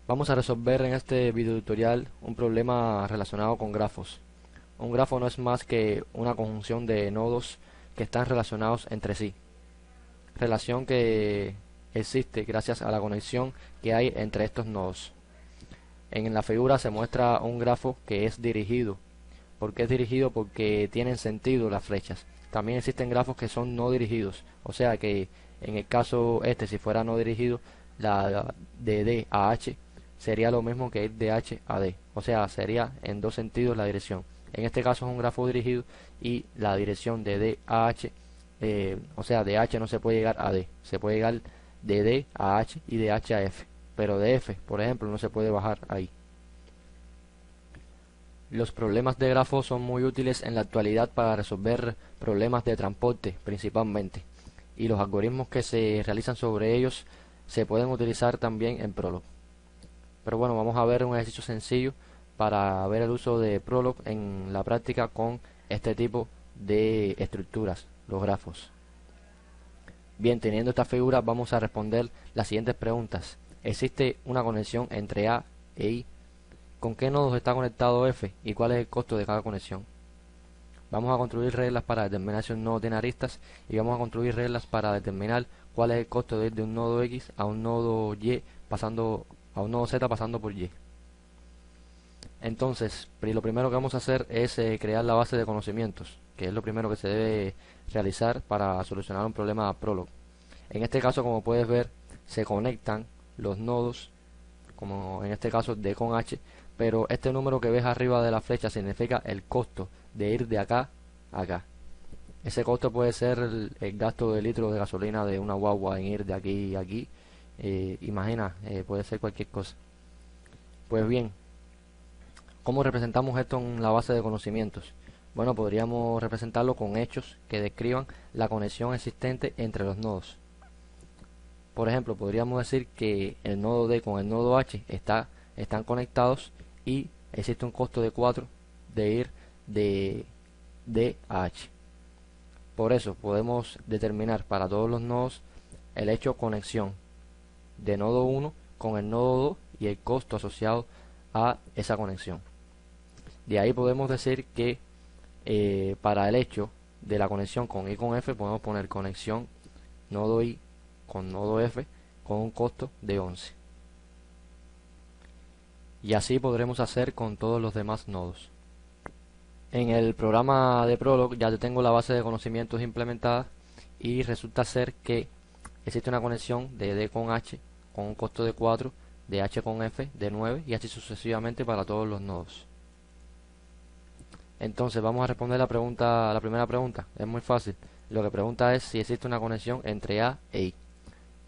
Vamos a resolver en este video tutorial un problema relacionado con grafos. Un grafo no es más que una conjunción de nodos que están relacionados entre sí. Relación que existe gracias a la conexión que hay entre estos nodos. En la figura se muestra un grafo que es dirigido. ¿Por qué es dirigido? Porque tienen sentido las flechas. También existen grafos que son no dirigidos. O sea que en el caso si fuera no dirigido, la de D a H sería lo mismo que ir de H a D. O sea, sería en dos sentidos la dirección. En este caso es un grafo dirigido y la dirección de D a H, o sea, de H no se puede llegar a D. Se puede llegar de D a H y de H a F. Pero de F, por ejemplo, no se puede bajar ahí. Los problemas de grafo son muy útiles en la actualidad para resolver problemas de transporte principalmente, y los algoritmos que se realizan sobre ellos se pueden utilizar también en Prolog. Pero bueno, vamos a ver un ejercicio sencillo para ver el uso de Prolog en la práctica con este tipo de estructuras, los grafos. Bien, teniendo esta figura vamos a responder las siguientes preguntas. ¿Existe una conexión entre A e I? ¿Con qué nodos está conectado F y cuál es el costo de cada conexión? Vamos a construir reglas para determinar si un nodo tiene aristas y vamos a construir reglas para determinar cuál es el costo de ir de un nodo X a un nodo Y pasando a un nodo Z pasando por Y. Entonces, lo primero que vamos a hacer es crear la base de conocimientos, que es lo primero que se debe realizar para solucionar un problema Prolog. En este caso, como puedes ver, se conectan los nodos, como en este caso D con H, pero este número que ves arriba de la flecha significa el costo de ir de acá a acá. Ese costo puede ser el gasto de litros de gasolina de una guagua en ir de aquí a aquí. Imagina, puede ser cualquier cosa. Pues bien, ¿cómo representamos esto en la base de conocimientos? Bueno, podríamos representarlo con hechos que describan la conexión existente entre los nodos. Por ejemplo, podríamos decir que el nodo D con el nodo H están conectados y existe un costo de 4 de ir de D a H. Por eso podemos determinar para todos los nodos el hecho conexión de nodo 1 con el nodo 2 y el costo asociado a esa conexión. De ahí podemos decir que para el hecho de la conexión con I con F podemos poner conexión nodo I con nodo F con un costo de 11. Y así podremos hacer con todos los demás nodos. En el programa de Prolog ya tengo la base de conocimientos implementada y resulta ser que existe una conexión de D con H con un costo de 4, de H con F de 9 y así sucesivamente para todos los nodos. Entonces vamos a responder la primera pregunta. Es muy fácil. Lo que pregunta es si existe una conexión entre A e I.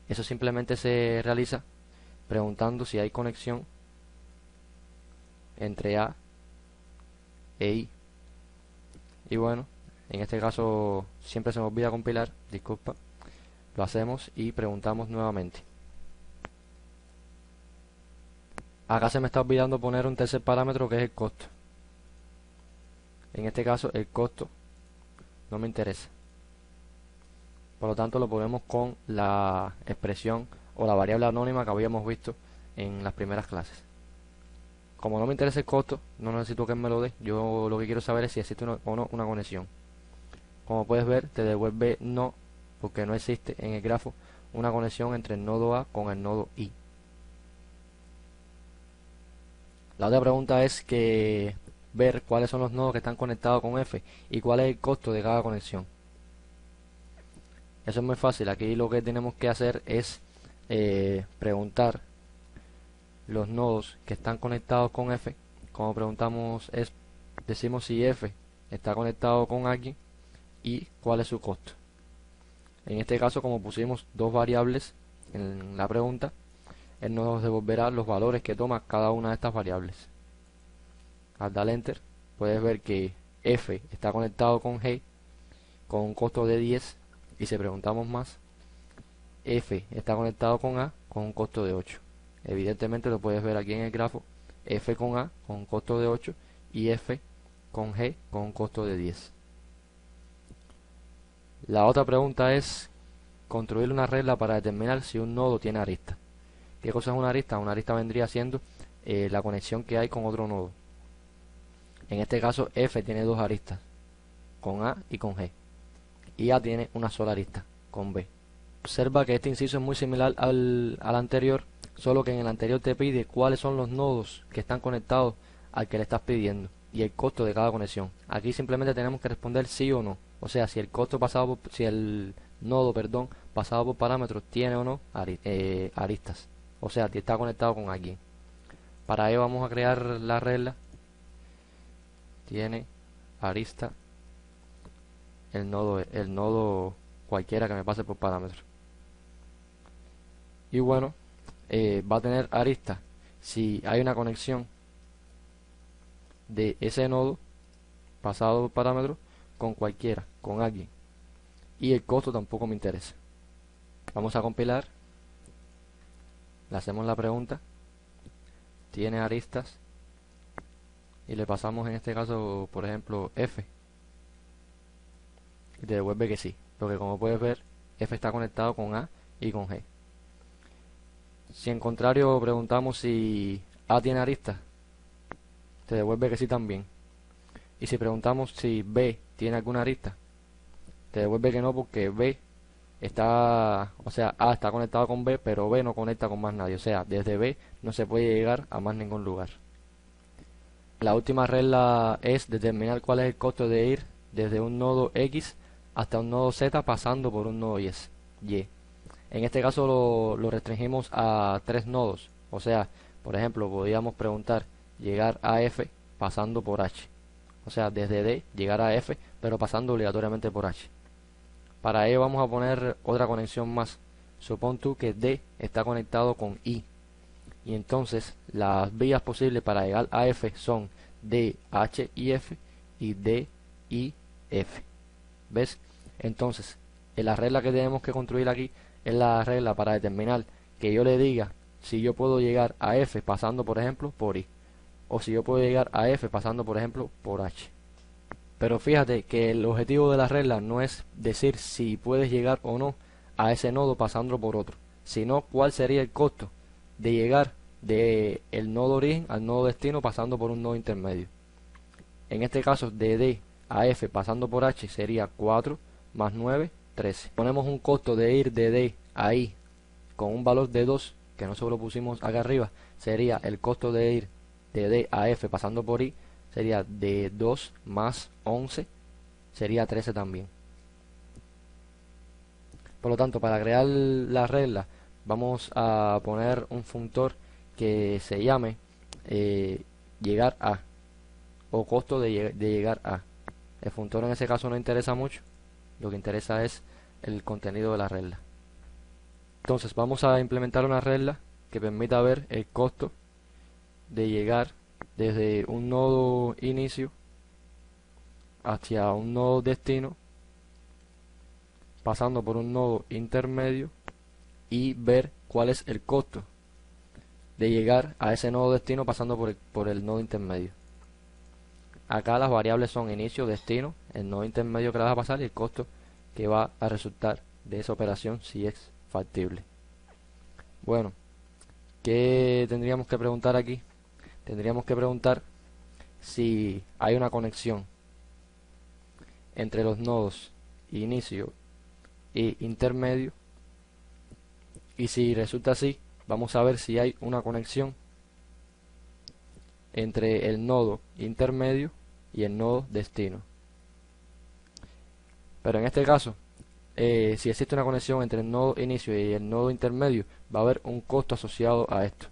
Eso simplemente se realiza preguntando si hay conexión entre A e I. Y bueno, en este caso siempre se me olvida compilar, disculpa. Lo hacemos y preguntamos nuevamente. Acá se me está olvidando poner un tercer parámetro que es el costo. En este caso el costo no me interesa. Por lo tanto lo ponemos con la expresión o la variable anónima que habíamos visto en las primeras clases. Como no me interesa el costo, no necesito que me lo dé. Yo lo que quiero saber es si existe o no una conexión. Como puedes ver, te devuelve no, porque no existe en el grafo una conexión entre el nodo A con el nodo I. La otra pregunta es que ver cuáles son los nodos que están conectados con F y cuál es el costo de cada conexión. Eso es muy fácil. Aquí lo que tenemos que hacer es preguntar los nodos que están conectados con F. Como preguntamos es, decimos si F está conectado con alguien y cuál es su costo. En este caso, como pusimos dos variables en la pregunta, él nos devolverá los valores que toma cada una de estas variables. Al dar enter puedes ver que F está conectado con G con un costo de 10 y si preguntamos más, F está conectado con A con un costo de 8. Evidentemente lo puedes ver aquí en el grafo, F con A con un costo de 8 y F con G con un costo de 10. La otra pregunta es construir una regla para determinar si un nodo tiene aristas. ¿Qué cosa es una arista? Una arista vendría siendo la conexión que hay con otro nodo. En este caso F tiene dos aristas, con A y con G, y A tiene una sola arista, con B. Observa que este inciso es muy similar al anterior, solo que en el anterior te pide cuáles son los nodos que están conectados al que le estás pidiendo y el costo de cada conexión. Aquí simplemente tenemos que responder sí o no, o sea, si el costo pasado por, si el nodo, perdón, pasado por parámetros tiene o no aristas, o sea, si está conectado con alguien. Para ello vamos a crear la regla tiene arista el nodo cualquiera que me pase por parámetros. Y bueno, va a tener arista si hay una conexión de ese nodo pasado por parámetros con cualquiera, con alguien. Y el costo tampoco me interesa. Vamos a compilar, le hacemos la pregunta, tiene aristas, y le pasamos en este caso, por ejemplo, F, y te devuelve que sí, porque como puedes ver, F está conectado con A y con G. Si en contrario preguntamos si A tiene aristas, te devuelve que sí también. Y si preguntamos si B tiene alguna arista, te devuelve que no, porque B está, o sea, A está conectado con B, pero B no conecta con más nadie, o sea, desde B no se puede llegar a más ningún lugar. La última regla es determinar cuál es el costo de ir desde un nodo X hasta un nodo Z pasando por un nodo Y. En este caso lo restringimos a 3 nodos, o sea, por ejemplo, podríamos preguntar llegar a F pasando por H, o sea, desde D llegar a F, pero pasando obligatoriamente por H. Para ello vamos a poner otra conexión más. Supón tú que D está conectado con I, y entonces las vías posibles para llegar a F son D, H y F y D, I, F. ¿Ves? Entonces, la regla que tenemos que construir aquí es la regla para determinar que yo le diga si yo puedo llegar a F pasando, por ejemplo, por I, o si yo puedo llegar a F pasando, por ejemplo, por H. Pero fíjate que el objetivo de la regla no es decir si puedes llegar o no a ese nodo pasando por otro, sino cuál sería el costo de llegar de el nodo origen al nodo destino pasando por un nodo intermedio. En este caso, de D a F pasando por H sería 4 más 9, 13. Ponemos un costo de ir de D a I con un valor de 2, que nosotros lo pusimos acá arriba, sería el costo de ir de D a F pasando por I, sería de 2 más 11, sería 13 también. Por lo tanto, para crear la regla vamos a poner un funtor que se llame llegar a, o costo de llegar a. El funtor en ese caso no interesa mucho, lo que interesa es el contenido de la regla. Entonces vamos a implementar una regla que permita ver el costo de llegar desde un nodo inicio hacia un nodo destino pasando por un nodo intermedio y ver cuál es el costo de llegar a ese nodo destino pasando por el nodo intermedio. Acá las variables son inicio, destino, el nodo intermedio que la vas a pasar y el costo que va a resultar de esa operación si es factible. Bueno, ¿qué tendríamos que preguntar aquí? Tendríamos que preguntar si hay una conexión entre los nodos inicio e intermedio, y si resulta así, vamos a ver si hay una conexión entre el nodo intermedio y el nodo destino. Pero en este caso, si existe una conexión entre el nodo inicio y el nodo intermedio, va a haber un costo asociado a esto,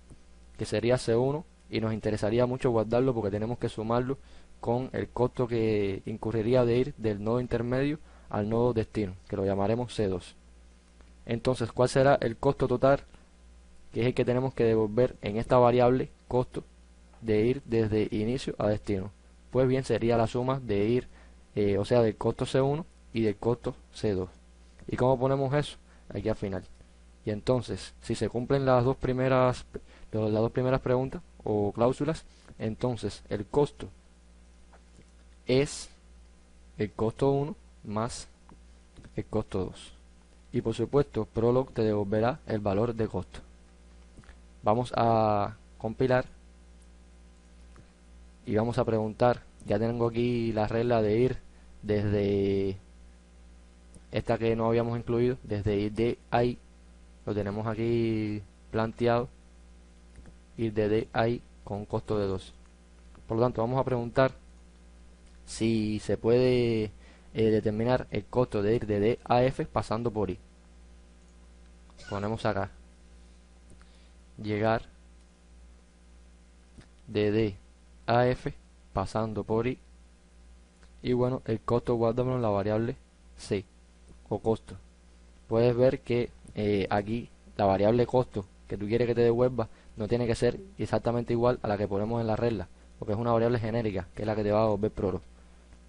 que sería C1, y nos interesaría mucho guardarlo porque tenemos que sumarlo con el costo que incurriría de ir del nodo intermedio al nodo destino, que lo llamaremos C2. Entonces, ¿cuál será el costo total, que es el que tenemos que devolver en esta variable costo de ir desde inicio a destino? Pues bien, sería la suma de ir, o sea, del costo C1 y del costo C2. ¿Y cómo ponemos eso? Aquí al final. Y entonces, si se cumplen las dos primeras preguntas o cláusulas, entonces el costo es el costo 1 más el costo 2. Y por supuesto, Prolog te devolverá el valor de costo. Vamos a compilar y vamos a preguntar. Ya tengo aquí la regla de ir desde esta que no habíamos incluido, desde ir de ahí, lo tenemos aquí planteado, ir de ahí con un costo de 2. Por lo tanto, vamos a preguntar si se puede determinar el costo de ir de D a F pasando por I. Ponemos acá, llegar de D a F pasando por I. Y bueno, el costo guárdamelo en la variable C o costo. Puedes ver que aquí la variable costo que tú quieres que te devuelva no tiene que ser exactamente igual a la que ponemos en la regla, porque es una variable genérica que es la que te va a devolver prolo.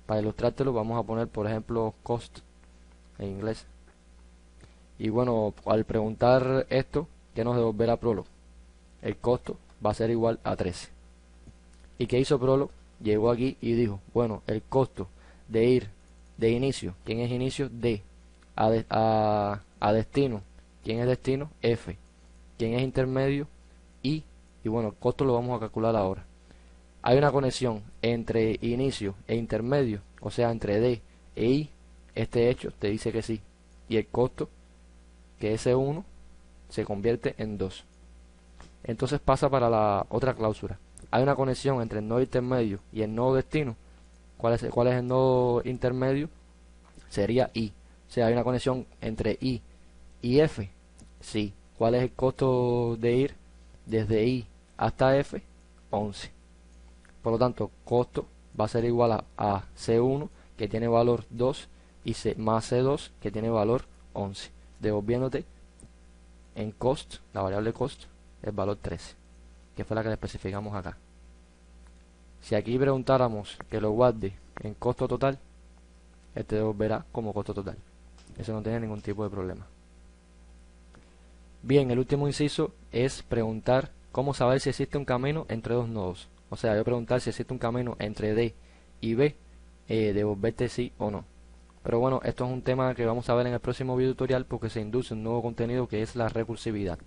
Para ilustrártelo vamos a poner por ejemplo cost en inglés. Y bueno, al preguntar esto, ¿qué nos devolverá prolo? El costo va a ser igual a 13. ¿Y qué hizo prolo? Llegó aquí y dijo, bueno, el costo de ir de inicio, ¿quién es inicio? D, a destino, ¿quién es destino? F, ¿quién es intermedio? I, y bueno, el costo lo vamos a calcular ahora. Hay una conexión entre inicio e intermedio, o sea, entre D e I. Este hecho te dice que sí, y el costo, que ese 1 se convierte en 2. Entonces pasa para la otra cláusula. Hay una conexión entre el nodo intermedio y el nodo destino. ¿Cuál es el nodo intermedio? Sería I. O sea, hay una conexión entre I y F. Sí. ¿Cuál es el costo de ir desde I hasta F? 11. Por lo tanto, costo va a ser igual a C1, que tiene valor 2, y más C2, que tiene valor 11. Devolviéndote en cost, la variable cost, el valor 13, que fue la que le especificamos acá. Si aquí preguntáramos que lo guarde en costo total, este devolverá como costo total. Eso no tiene ningún tipo de problema. Bien, el último inciso es preguntar cómo saber si existe un camino entre dos nodos. O sea, yo preguntar si existe un camino entre D y B, devolverte sí o no. Pero bueno, esto es un tema que vamos a ver en el próximo video tutorial porque se induce un nuevo contenido que es la recursividad.